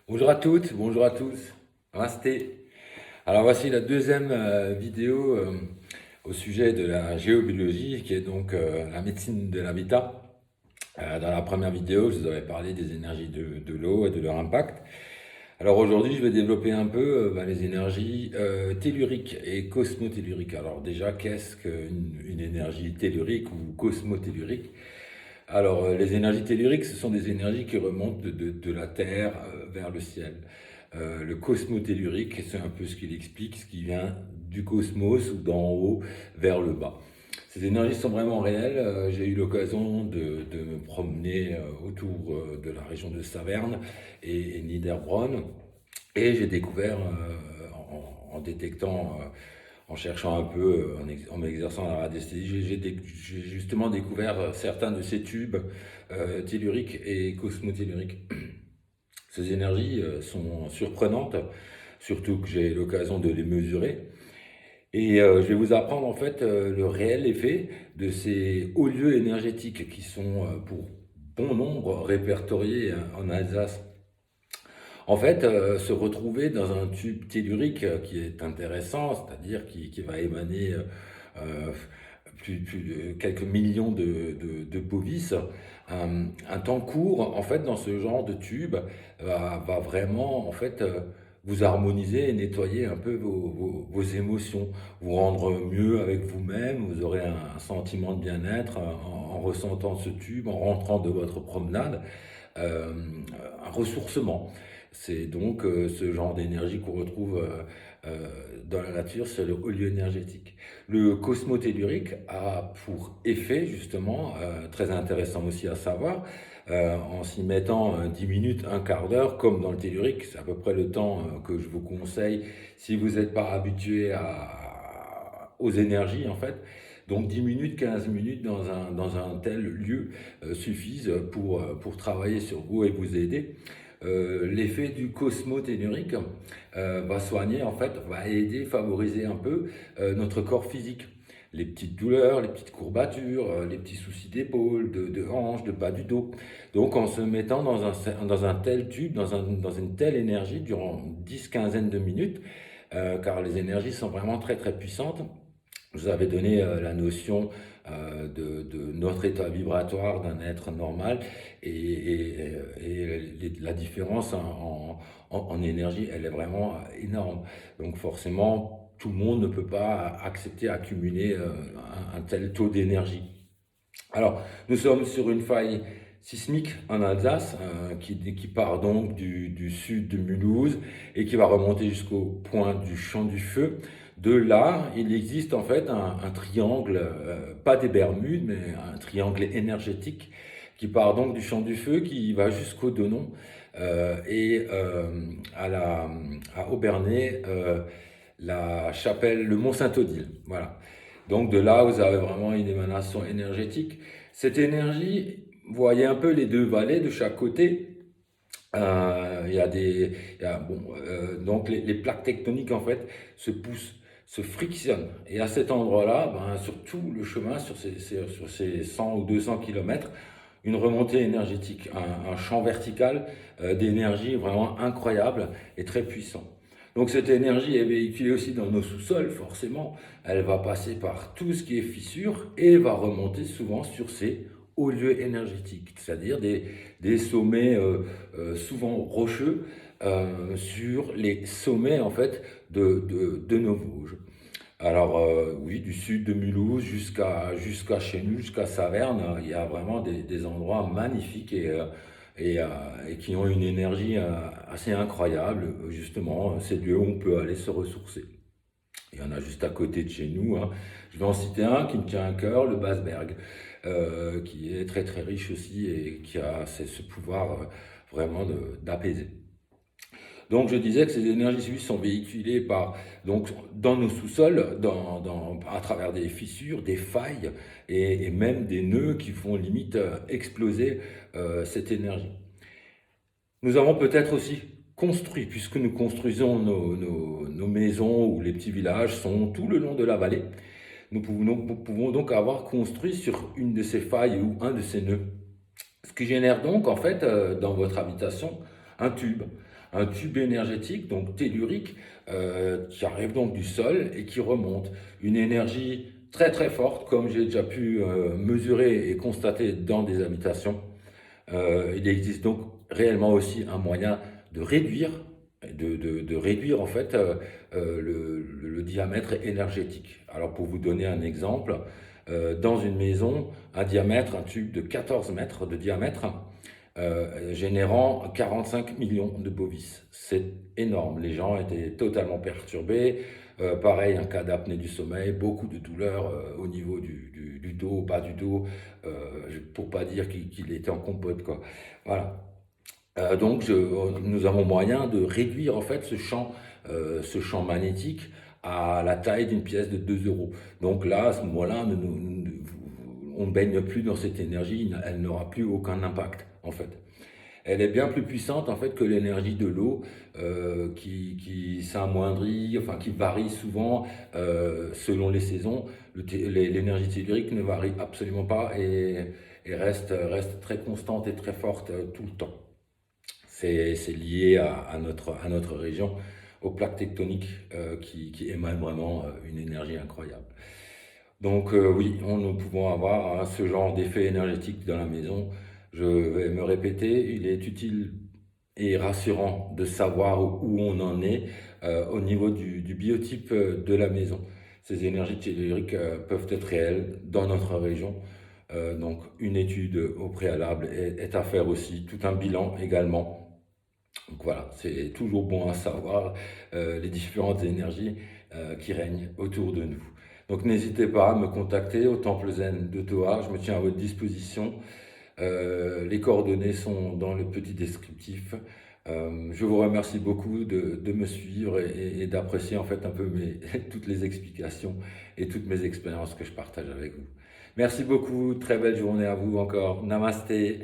Bonjour à toutes, bonjour à tous. Namasté. Alors voici la deuxième vidéo au sujet de la géobiologie, qui est donc la médecine de l'habitat. Dans la première vidéo, je vous avais parlé des énergies de l'eau et de leur impact. Alors aujourd'hui, je vais développer un peu les énergies telluriques et cosmotelluriques. Alors déjà, qu'est-ce qu'une énergie tellurique ou cosmotellurique? Alors, les énergies telluriques, ce sont des énergies qui remontent de la Terre vers le ciel. Le cosmotellurique, c'est un peu ce qu'il explique, ce qui vient du cosmos ou d'en haut vers le bas. Ces énergies sont vraiment réelles. J'ai eu l'occasion de me promener autour de la région de Saverne et Niederbronn, et j'ai découvert, en détectant, en cherchant un peu, en m'exerçant à la radiesthésie, j'ai justement découvert certains de ces tubes telluriques et cosmotelluriques. Ces énergies sont surprenantes, surtout que j'ai l'occasion de les mesurer. Et je vais vous apprendre en fait le réel effet de ces hauts lieux énergétiques qui sont pour bon nombre répertoriés en Alsace. En fait, se retrouver dans un tube tellurique qui est intéressant, c'est-à-dire qui va émaner plus de quelques millions de bovis, un temps court, en fait, dans ce genre de tube, va vraiment, en fait, vous harmoniser et nettoyer un peu vos émotions, vous rendre mieux avec vous-même, vous aurez un sentiment de bien-être en ressentant ce tube, en rentrant de votre promenade, euh, un ressourcement. C'est donc ce genre d'énergie qu'on retrouve dans la nature, c'est le haut lieu énergétique. Le cosmotellurique a pour effet, justement, très intéressant aussi à savoir, en s'y mettant 10 minutes, un quart d'heure, comme dans le tellurique, c'est à peu près le temps que je vous conseille si vous n'êtes pas habitué aux énergies, en fait. Donc 10 minutes, 15 minutes dans un tel lieu suffisent pour travailler sur vous et vous aider. L'effet du cosmotellurique va soigner, en fait, va aider, favoriser un peu notre corps physique. Les petites douleurs, les petites courbatures, les petits soucis d'épaule, de hanche, de bas du dos. Donc en se mettant dans un tel tube, dans une telle énergie durant 10 quinzaine de minutes, car les énergies sont vraiment très très puissantes. Je vous avais donné la notion de notre état vibratoire d'un être normal, et la différence en énergie, elle est vraiment énorme. Donc forcément, tout le monde ne peut pas accepter, accumuler un tel taux d'énergie. Alors, nous sommes sur une faille sismique en Alsace qui part donc du sud de Mulhouse et qui va remonter jusqu'au point du Champ du Feu. De là, il existe en fait un triangle, pas des Bermudes, mais un triangle énergétique qui part donc du Champ du Feu, qui va jusqu'au Donon et à Aubernay, la chapelle, le Mont Saint-Odile. Voilà. Donc de là, vous avez vraiment une émanation énergétique. Cette énergie, vous voyez un peu les deux vallées de chaque côté. Il y a donc les plaques tectoniques en fait se poussent, se frictionnent. Et à cet endroit-là, sur tout le chemin, sur ces 100 ou 200 kilomètres, une remontée énergétique, un champ vertical d'énergie vraiment incroyable et très puissant. Donc cette énergie est véhiculée aussi dans nos sous-sols, forcément. Elle va passer par tout ce qui est fissure et va remonter souvent sur ces hauts lieux énergétiques, c'est-à-dire des sommets souvent rocheux sur les sommets en fait de nos Vosges. Alors oui, du sud de Mulhouse jusqu'à chez nous, jusqu'à Saverne, il y a vraiment des endroits magnifiques et qui ont une énergie assez incroyable, justement, ces lieux où on peut aller se ressourcer. Il y en a juste à côté de chez nous, hein. Je vais en citer un qui me tient à cœur, le Basberg, qui est très très riche aussi et qui a ce pouvoir vraiment d'apaiser. Donc je disais que ces énergies suivies sont véhiculées donc, dans nos sous-sols, à travers des fissures, des failles et même des nœuds qui font limite exploser cette énergie. Nous avons peut-être aussi construit, puisque nous construisons nos maisons ou les petits villages sont tout le long de la vallée, nous pouvons donc avoir construit sur une de ces failles ou un de ces nœuds. Ce qui génère donc en fait dans votre habitation un tube. un tube énergétique, donc tellurique, qui arrive donc du sol et qui remonte. Une énergie très très forte, comme j'ai déjà pu mesurer et constater dans des habitations. Il existe donc réellement aussi un moyen de réduire, de réduire en fait le diamètre énergétique. Alors pour vous donner un exemple, dans une maison, un tube de 14 mètres de diamètre, générant 45 millions de bovis. C'est énorme. Les gens étaient totalement perturbés. Pareil, un cas d'apnée du sommeil, beaucoup de douleurs au niveau du dos, bas du dos, pour pas dire qu'il était en compote, quoi. Voilà. Nous avons moyen de réduire en fait ce champ magnétique à la taille d'une pièce de 2 euros. Donc là, à ce moment-là, on ne baigne plus dans cette énergie, elle n'aura plus aucun impact en fait. Elle est bien plus puissante en fait que l'énergie de l'eau qui s'amoindrit, enfin qui varie souvent selon les saisons. L'énergie tellurique ne varie absolument pas et reste très constante et très forte tout le temps. C'est lié à notre région, aux plaques tectoniques qui émanent vraiment une énergie incroyable. Donc oui, nous pouvons avoir hein, ce genre d'effet énergétique dans la maison. Je vais me répéter, il est utile et rassurant de savoir où on en est au niveau du biotype de la maison. Ces énergies telluriques peuvent être réelles dans notre région. Donc une étude au préalable est à faire aussi, tout un bilan également. Donc voilà, c'est toujours bon à savoir les différentes énergies qui règnent autour de nous. Donc n'hésitez pas à me contacter au Temple Zen de Toa, je me tiens à votre disposition. Les coordonnées sont dans le petit descriptif. Je vous remercie beaucoup de me suivre et d'apprécier en fait un peu toutes les explications et toutes mes expériences que je partage avec vous. Merci beaucoup, très belle journée à vous encore. Namasté.